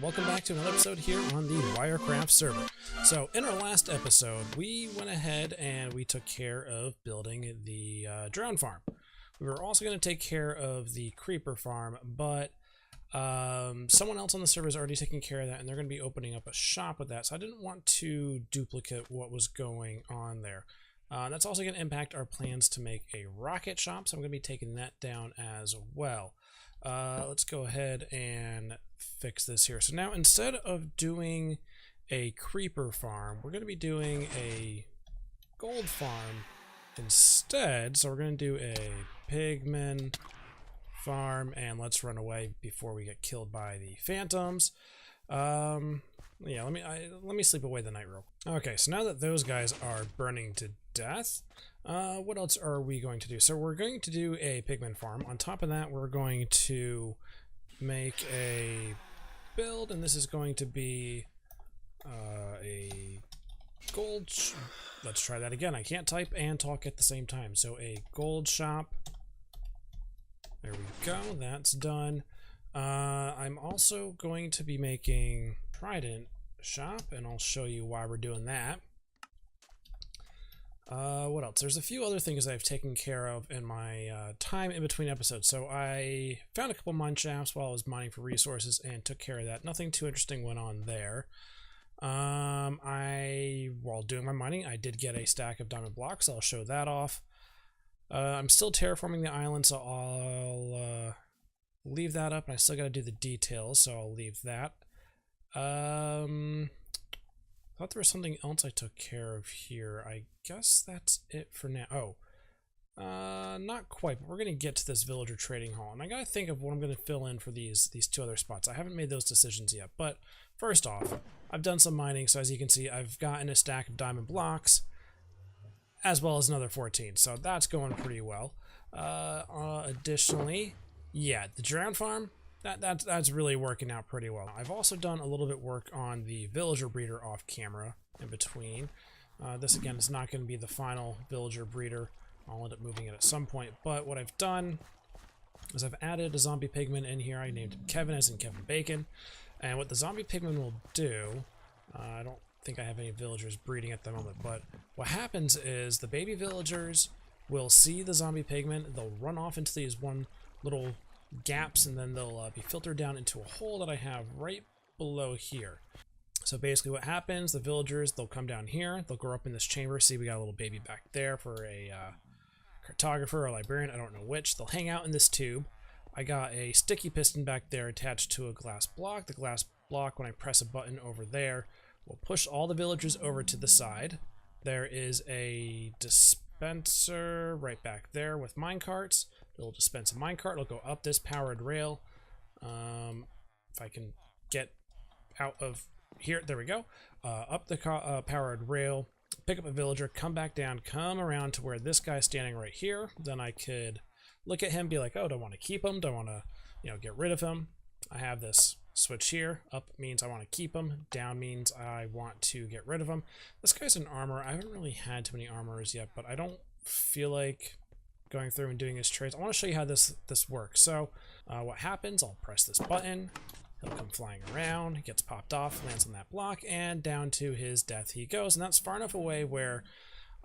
welcome back to another episode here on the WiarCrafft server. So in our last episode, we went ahead and we took care of building the drone farm. We were also going to take care of the creeper farm, but someone else on the server is already taking care of that, and they're going to be opening up a shop with that, so I didn't want to duplicate what was going on there. That's also going to impact our plans to make a rocket shop, so I'm going to be taking that down as well. Let's go ahead and fix this here. So now instead of doing a creeper farm, we're going to be doing a gold farm instead. So we're going to do a Pigman Farm, and let's run away before we get killed by the phantoms. Yeah, let me sleep away the night real quick. Okay, so now that those guys are burning to death, what else are we going to do? So we're going to do a Pigman Farm. On top of that, we're going to make a build, and this is going to be a gold... Let's try that again. I can't type and talk at the same time. So a gold shop. There we go. That's done. I'm also going to be making Trident shop, and I'll show you why we're doing that. What else? There's a few other things I've taken care of in my time in between episodes. So I found a couple mine shafts while I was mining for resources and took care of that. Nothing too interesting went on there. While doing my mining, I did get a stack of diamond blocks. So I'll show that off. I'm still terraforming the island, so I'll leave that up, and I still got to do the details, so I'll leave that. I thought there was something else I took care of here. I guess that's it for now. Oh, not quite, but we're going to get to this villager trading hall, and I got to think of what I'm going to fill in for these two other spots. I haven't made those decisions yet, but first off, I've done some mining, so as you can see, I've gotten a stack of diamond blocks, as well as another 14, so that's going pretty well. Additionally, yeah, the drone farm, that's really working out pretty well. I've also done a little bit work on the villager breeder off camera in between. This again is not going to be the final villager breeder. I'll end up moving it at some point, but what I've done is I've added a zombie pigman in here. I named him Kevin, as in Kevin Bacon, and what the zombie pigman will do, I don't think I have any villagers breeding at the moment, but what happens is the baby villagers will see the zombie pigman, they'll run off into these one little gaps, and then they'll be filtered down into a hole that I have right below here. So basically what happens, the villagers, they'll come down here, they'll grow up in this chamber. See, we got a little baby back there for a cartographer or librarian, I don't know which. They'll hang out in this tube. I got a sticky piston back there attached to a glass block. The glass block, when I press a button over there, will push all the villagers over to the side. There is a dispenser right back there with minecarts. It'll dispense a minecart. It'll go up this powered rail. If I can get out of here, there we go. Up the powered rail, pick up a villager, come back down, come around to where this guy's standing right here. Then I could look at him, be like, oh, do I want to keep him? Do I want to, get rid of him? I have this switch here. Up means I want to keep him. Down means I want to get rid of him. This guy's an armor. I haven't really had too many armorers yet, but I don't feel like going through and doing his trades. I want to show you how this works. So what happens, I'll press this button. He'll come flying around. He gets popped off, lands on that block, and down to his death he goes. And that's far enough away where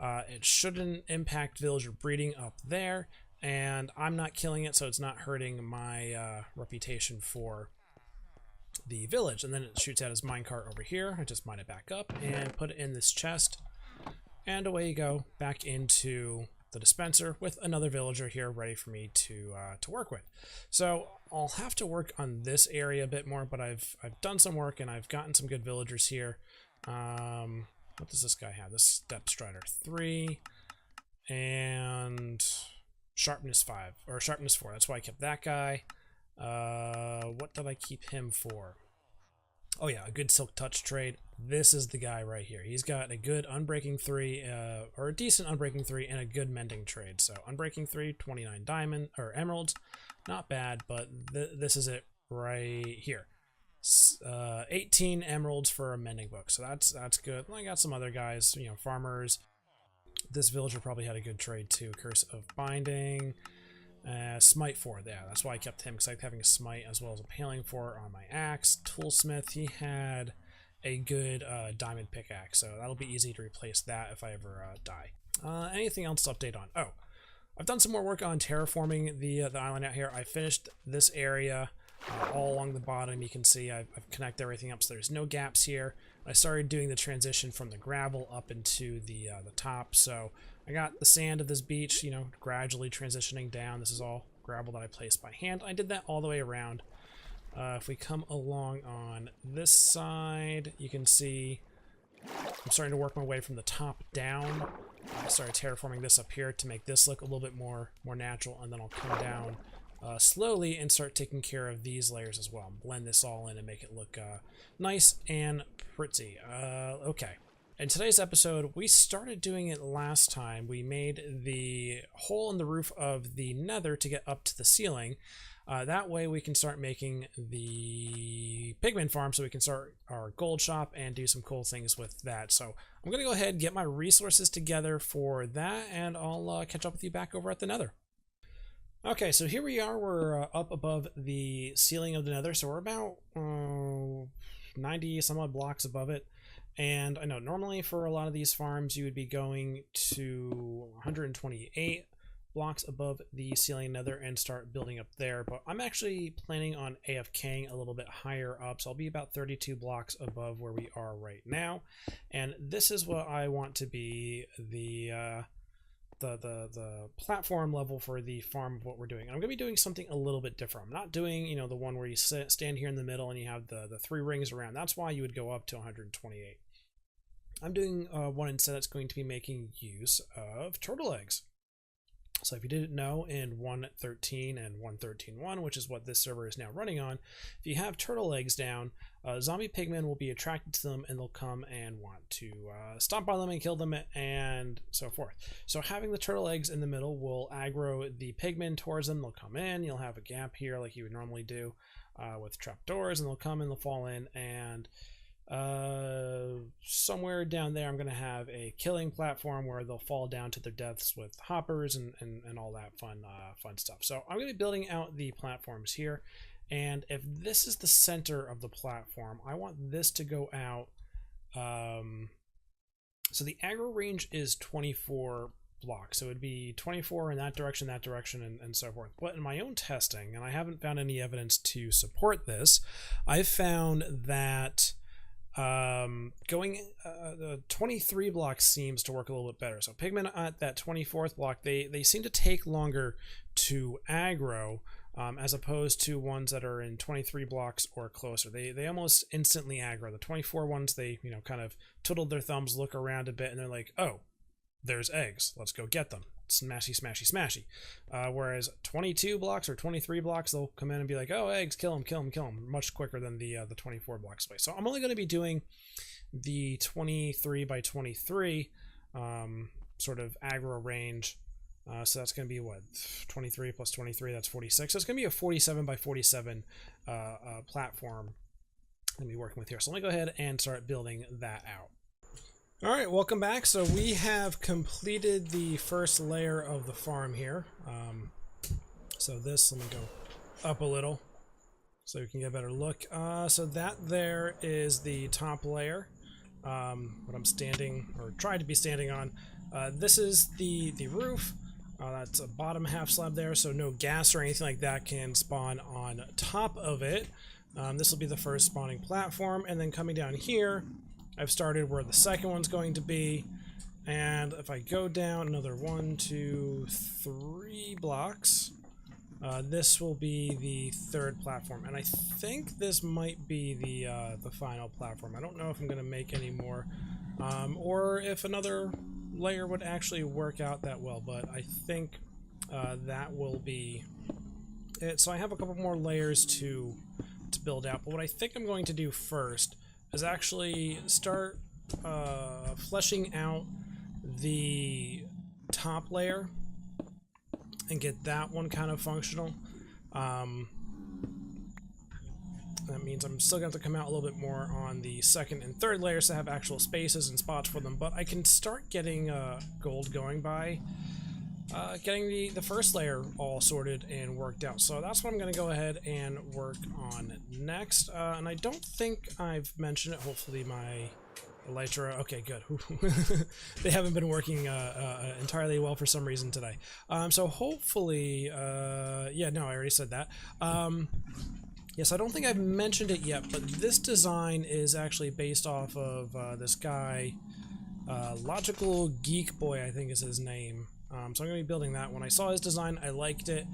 it shouldn't impact villager breeding up there. And I'm not killing it, so it's not hurting my reputation for the village. And then it shoots out his minecart over here. I just mine it back up and put it in this chest. And away you go, back into the dispenser with another villager here ready for me to work with. So I'll have to work on this area a bit more, but I've done some work and I've gotten some good villagers here. What does this guy have? This Depth Strider 3 and Sharpness 5 or Sharpness 4. That's why I kept that guy. What did I keep him for? Oh yeah, a good Silk Touch trade. This is the guy right here. He's got a good Unbreaking 3, or a decent Unbreaking 3, and a good Mending trade. So Unbreaking 3, 29 diamond or emeralds, not bad, but this is it right here. 18 emeralds for a Mending book, so that's good. And I got some other guys, farmers. This villager probably had a good trade too. Curse of Binding. Smite 4, yeah, that's why I kept him, because I like having a smite as well as a paling 4 on my axe. Toolsmith, he had a good diamond pickaxe, so that'll be easy to replace that if I ever die. Anything else to update on? Oh, I've done some more work on terraforming the island out here. I finished this area all along the bottom. You can see I've connected everything up so there's no gaps here. I started doing the transition from the gravel up into the top, so I got the sand of this beach, you know, gradually transitioning down. This is all gravel that I placed by hand. I did that all the way around. If we come along on this side, you can see I'm starting to work my way from the top down. I started terraforming this up here to make this look a little bit more natural, and then I'll come down slowly and start taking care of these layers as well. Blend this all in and make it look nice and pretty. Okay. In today's episode, we started doing it last time. We made the hole in the roof of the Nether to get up to the ceiling. That way we can start making the Pigman Farm, so we can start our gold shop and do some cool things with that. So I'm going to go ahead and get my resources together for that, and I'll catch up with you back over at the Nether. Okay, so here we are. We're up above the ceiling of the Nether, so we're about 90 some odd blocks above it. And I know normally for a lot of these farms you would be going to 128 blocks above the ceiling Nether and start building up there, but I'm actually planning on AFKing a little bit higher up, so I'll be about 32 blocks above where we are right now. And this is what I want to be the platform level for the farm of what we're doing. I'm going to be doing something a little bit different. I'm not doing, you know, the one where you stand here in the middle and you have the 3 rings around. That's why you would go up to 128. I'm doing one instead that's going to be making use of turtle eggs. So if you didn't know, in 1.13 and 1.13.1, which is what this server is now running on, if you have turtle eggs down, zombie pigmen will be attracted to them and they'll come and want to stomp on them and kill them and so forth. So having the turtle eggs in the middle will aggro the pigmen towards them. They'll come in, you'll have a gap here like you would normally do with trapdoors, and they'll come and they'll fall in, and somewhere down there I'm going to have a killing platform where they'll fall down to their deaths with hoppers and all that fun stuff. So I'm going to be building out the platforms here, and if this is the center of the platform, I want this to go out. So the aggro range is 24 blocks, so it would be 24 in that direction, and so forth. But in my own testing, and I haven't found any evidence to support this, I've found that going 23 blocks seems to work a little bit better. So pigmen at that 24th block, they seem to take longer to aggro, as opposed to ones that are in 23 blocks or closer. They almost instantly aggro. The 24 ones, they, you know, kind of twiddled their thumbs, look around a bit, and they're like, oh, there's eggs, let's go get them. Smashy, smashy, smashy. Whereas 22 blocks or 23 blocks, they'll come in and be like, oh, eggs, kill them, much quicker than the 24 blocks away. So I'm only going to be doing the 23 by 23 sort of aggro range. So that's going to be what, 23 plus 23, that's 46. So it's going to be a 47 by 47 platform I'm going to be working with here. So let me go ahead and start building that out. All right, welcome back. So we have completed the first layer of the farm here. So this, let me go up a little so you can get a better look. So that there is the top layer, what I'm standing, or tried to be standing on. This is the roof. That's a bottom half slab there, so no gas or anything like that can spawn on top of it. This will be the first spawning platform, and then coming down here, I've started where the second one's going to be, and if I go down another 1, 2, 3 blocks, this will be the third platform, and I think this might be the final platform. I don't know if I'm going to make any more, or if another layer would actually work out that well, but I think that will be it. So I have a couple more layers to build out, but what I think I'm going to do first is actually start fleshing out the top layer and get that one kind of functional. That means I'm still going to have to come out a little bit more on the second and third layers to have actual spaces and spots for them, but I can start getting gold going by getting the first layer all sorted and worked out. So that's what I'm going to go ahead and work on next. And I don't think I've mentioned it. Hopefully my elytra. Okay, good. They haven't been working entirely well for some reason today. So hopefully, yeah, no, I already said that. Yes, I don't think I've mentioned it yet, but this design is actually based off of this guy, Logical Geek Boy, I think is his name. So I'm going to be building that. When I saw his design, I liked it.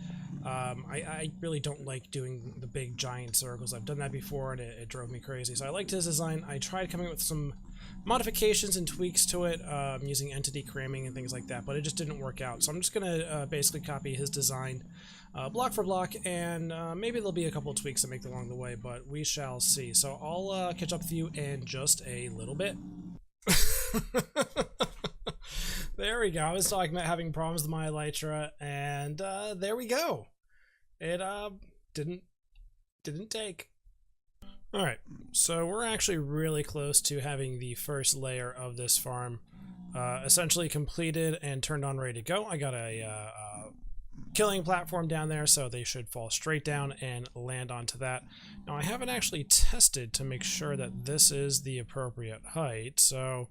I really don't like doing the big giant circles. I've done that before and it drove me crazy. So I liked his design. I tried coming up with some modifications and tweaks to it, using entity cramming and things like that, but it just didn't work out. So I'm just going to basically copy his design block for block, and maybe there'll be a couple of tweaks to make along the way, but we shall see. So I'll catch up with you in just a little bit. There we go. I was talking about having problems with my elytra, and there we go. It didn't take. Alright, so we're actually really close to having the first layer of this farm essentially completed and turned on, ready to go. I got a killing platform down there, so they should fall straight down and land onto that. Now, I haven't actually tested to make sure that this is the appropriate height, so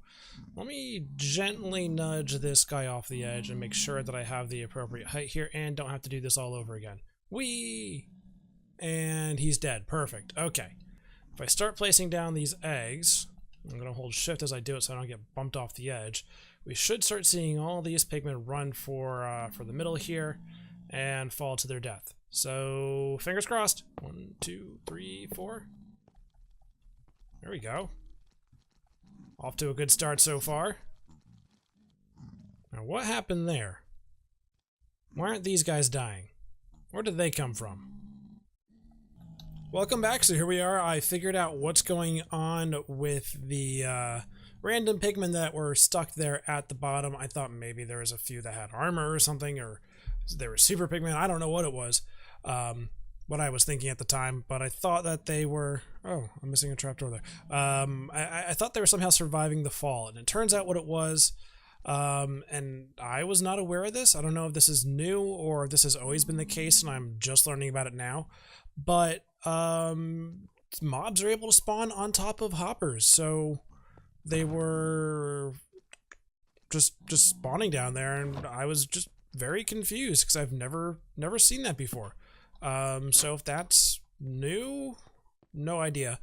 let me gently nudge this guy off the edge and make sure that I have the appropriate height here and don't have to do this all over again. Whee! And he's dead. Perfect. Okay. If I start placing down these eggs, I'm going to hold shift as I do it so I don't get bumped off the edge. We should start seeing all these pigmen run for the middle here and fall to their death. So, fingers crossed. 1, 2, 3, 4. There we go. Off to a good start so far. Now, what happened there? Why aren't these guys dying? Where did they come from? Welcome back. So here we are. I figured out what's going on with the random pigmen that were stuck there at the bottom. I thought maybe there was a few that had armor or something, or they were super pigmen. I don't know what it was, what I was thinking at the time, but I thought that they were... Oh, I'm missing a trapdoor there. I thought they were somehow surviving the fall, and it turns out what it was, and I was not aware of this. I don't know if this is new or if this has always been the case and I'm just learning about it now, but mobs are able to spawn on top of hoppers, so they were just spawning down there, and I was just very confused because I've never seen that before. So if that's new, no idea.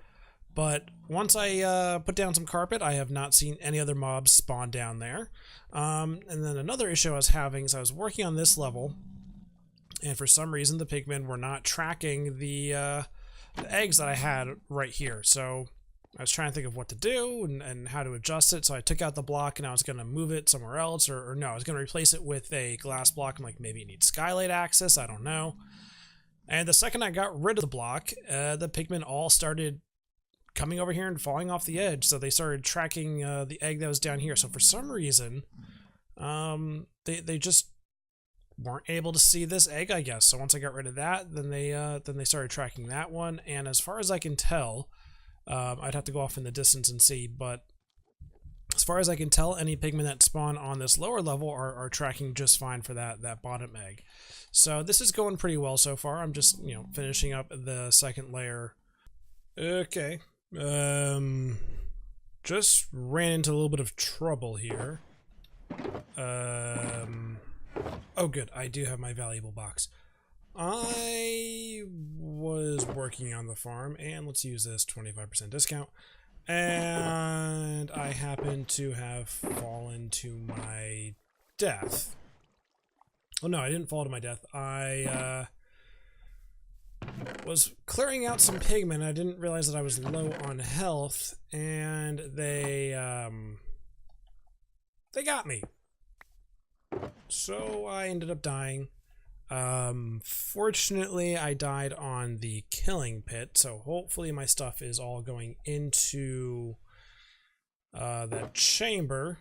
But once I put down some carpet, I have not seen any other mobs spawn down there. And then another issue I was having is I was working on this level, and for some reason the pigmen were not tracking the eggs that I had right here. So I was trying to think of what to do and how to adjust it. So I took out the block and I was going to move it somewhere else, or no, I was going to replace it with a glass block. I'm like, maybe it needs skylight access, I don't know. And the second I got rid of the block, the pigmen all started coming over here and falling off the edge. So they started tracking the egg that was down here. So for some reason, they just weren't able to see this egg, I guess. So once I got rid of that, then they started tracking that one. And as far as I can tell, I'd have to go off in the distance and see, but as far as I can tell, any pigmen that spawn on this lower level are tracking just fine for that bottom egg. So this is going pretty well so far. I'm just, finishing up the second layer. Okay. Just ran into a little bit of trouble here. Oh good, I do have my valuable box. I was working on the farm, and let's use this 25% discount, and I happened to have fallen to my death. Oh no, I didn't fall to my death. I was clearing out some pigmen. I didn't realize that I was low on health, and they got me. So I ended up dying. Fortunately, I died on the killing pit, so hopefully my stuff is all going into that chamber.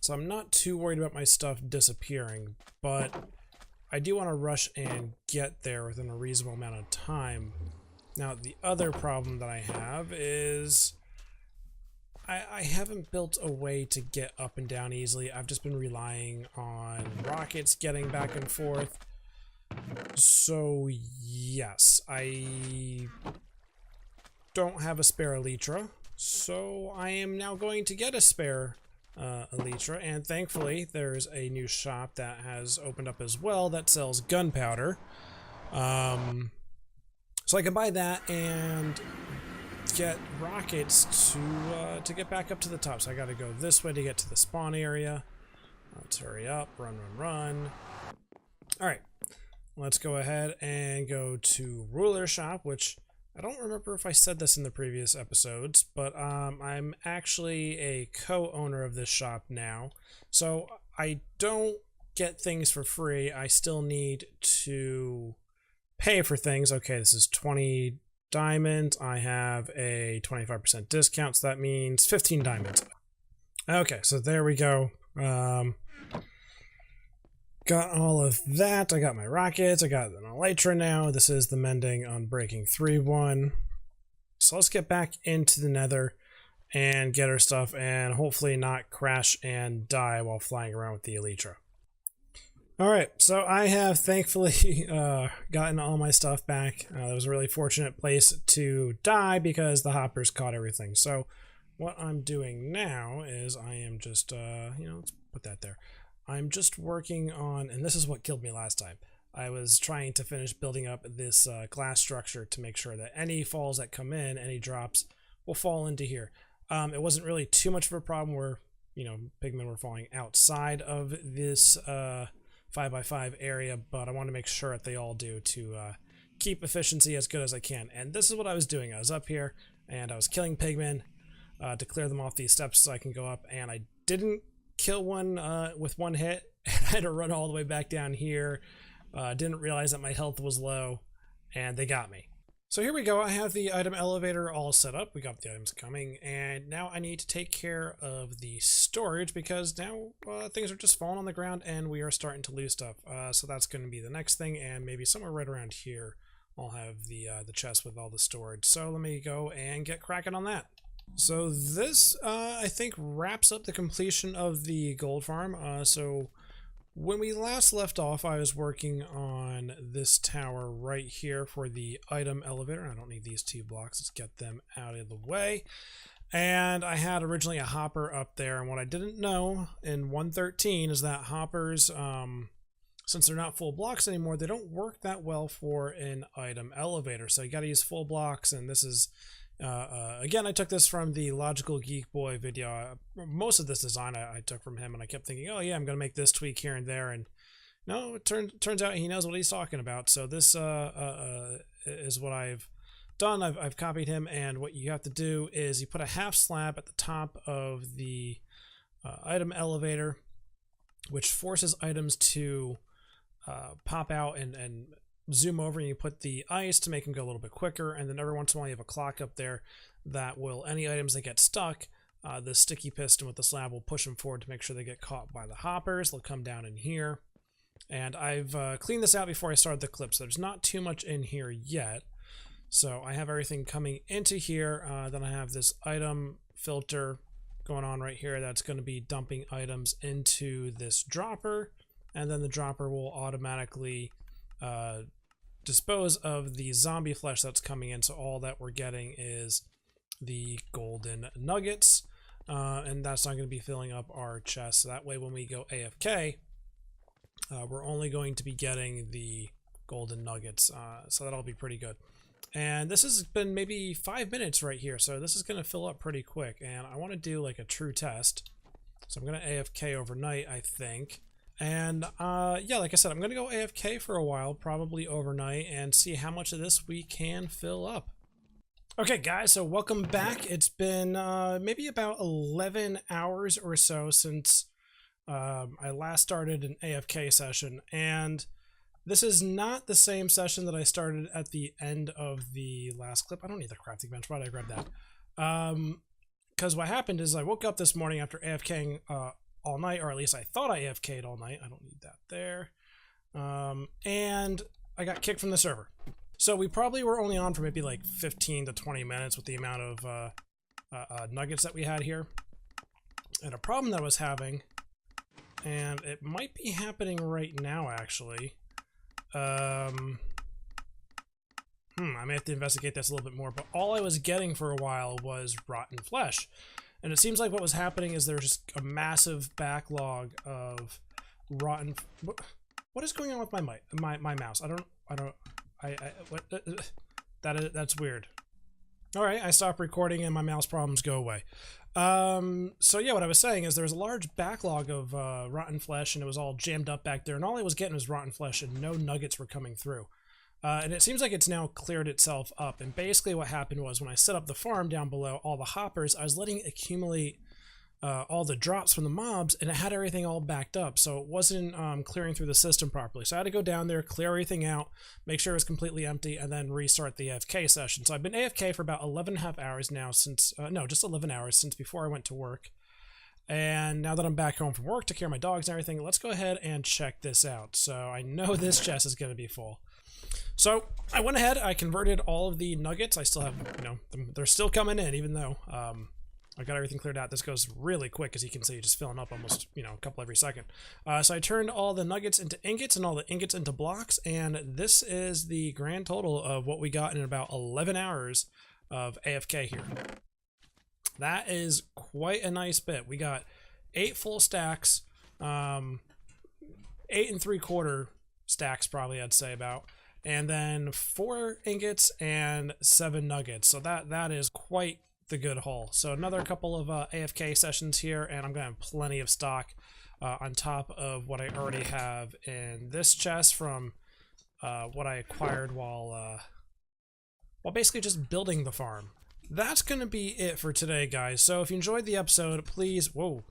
So I'm not too worried about my stuff disappearing, but I do want to rush and get there within a reasonable amount of time. Now, the other problem that I have is I haven't built a way to get up and down easily. I've just been relying on rockets getting back and forth. So yes, I don't have a spare elytra, so I am now going to get a spare elytra, and thankfully there's a new shop that has opened up as well that sells gunpowder. So I can buy that and get rockets to get back up to the top. So I got to go this way to get to the spawn area. Let's hurry up, run, run, run. All right, let's go ahead and go to Ruler Shop, which I don't remember if I said this in the previous episodes, but I'm actually a co-owner of this shop now. So I don't get things for free. I still need to pay for things. Okay, this is 20 diamonds. I have a 25% discount, so that means 15 diamonds. Okay, so there we go. Got all of that. I got my rockets. I got an elytra now. This is the mending Unbreaking 3-1. So let's get back into the Nether and get our stuff and hopefully not crash and die while flying around with the elytra. Alright, so I have thankfully gotten all my stuff back. That was a really fortunate place to die because the hoppers caught everything. So what I'm doing now is I am just, let's put that there. I'm just working on, and this is what killed me last time. I was trying to finish building up this glass structure to make sure that any falls that come in, any drops, will fall into here. It wasn't really too much of a problem where, pigmen were falling outside of this 5x5 area, but I want to make sure that they all do to keep efficiency as good as I can. And this is what I was doing. I was up here, and I was killing pigmen to clear them off these steps so I can go up, and I didn't kill one with one hit. I had to run all the way back down here. Didn't realize that my health was low, and they got me. So here we go. I have the item elevator all set up. We got the items coming, and now I need to take care of the storage because now things are just falling on the ground and we are starting to lose stuff. So that's going to be the next thing, and maybe somewhere right around here I'll have the chest with all the storage. So let me go and get cracking on that. So this, I think, wraps up the completion of the gold farm. So when we last left off, I was working on this tower right here for the item elevator. I don't need these 2 blocks. Let's get them out of the way. And I had originally a hopper up there. And what I didn't know in 1.13 is that hoppers, since they're not full blocks anymore, they don't work that well for an item elevator. So you got to use full blocks, and this is... again, I took this from the Logical Geek Boy video. Most of this design I took from him, and I kept thinking, oh yeah, I'm going to make this tweak here and there, and no, it turns out he knows what he's talking about. So this is what I've done. I've copied him, and what you have to do is you put a half slab at the top of the item elevator, which forces items to pop out and zoom over, and you put the ice to make them go a little bit quicker, and then every once in a while you have a clock up there that will, any items that get stuck, the sticky piston with the slab will push them forward to make sure they get caught by the hoppers. They'll come down in here, and I've cleaned this out before I started the clip, so there's not too much in here yet. So I have everything coming into here. Then I have this item filter going on right here that's going to be dumping items into this dropper, and then the dropper will automatically dispose of the zombie flesh that's coming in. So all that we're getting is the golden nuggets, and that's not going to be filling up our chest. So that way when we go AFK, we're only going to be getting the golden nuggets, so that'll be pretty good. And this has been maybe 5 minutes right here, so this is going to fill up pretty quick, and I want to do like a true test. So I'm going to AFK overnight, I think. And yeah, like I said, I'm going to go AFK for a while, probably overnight, and see how much of this we can fill up. Okay, guys, so welcome back. It's been maybe about 11 hours or so since I last started an AFK session, and this is not the same session that I started at the end of the last clip. I don't need the crafting bench. Why did I grab that? Because what happened is I woke up this morning after AFKing all night, or at least I thought I AFK'd all night. I don't need that there. And I got kicked from the server. So we probably were only on for maybe like 15 to 20 minutes with the amount of nuggets that we had here. And a problem that I was having, and it might be happening right now actually. I may have to investigate this a little bit more, but all I was getting for a while was rotten flesh. And it seems like what was happening is there's just a massive backlog of rotten... What is going on with my mouse? That's weird. Alright, I stopped recording and my mouse problems go away. So yeah, what I was saying is there was a large backlog of rotten flesh, and it was all jammed up back there, and all I was getting was rotten flesh and no nuggets were coming through. And it seems like it's now cleared itself up, and basically what happened was when I set up the farm down below all the hoppers, I was letting it accumulate all the drops from the mobs, and it had everything all backed up, so it wasn't clearing through the system properly. So I had to go down there, clear everything out, make sure it was completely empty, and then restart the AFK session. So I've been AFK for about 11.5 hours now since, no, just 11 hours since before I went to work. And now that I'm back home from work to care of my dogs and everything, let's go ahead and check this out. So I know this chest is going to be full. So I went ahead, I converted all of the nuggets. I still have, they're still coming in, even though I got everything cleared out. This goes really quick, as you can see, just filling up almost, a couple every second. So I turned all the nuggets into ingots and all the ingots into blocks, and this is the grand total of what we got in about 11 hours of AFK here. That is quite a nice bit. We got 8 full stacks, 8 3/4 stacks probably, I'd say about, and then 4 ingots and 7 nuggets. So that is quite the good haul. So another couple of AFK sessions here, and I'm gonna have plenty of stock on top of what I already have in this chest from what I acquired while basically just building the farm. That's gonna be it for today, guys. So if you enjoyed the episode, please whoa,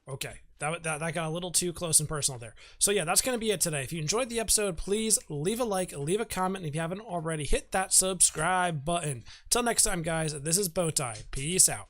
okay, that got a little too close and personal there. So yeah, that's gonna be it today. If you enjoyed the episode, please leave a like, leave a comment, and if you haven't already, hit that subscribe button. Till next time, guys, this is Bowtie. Peace out.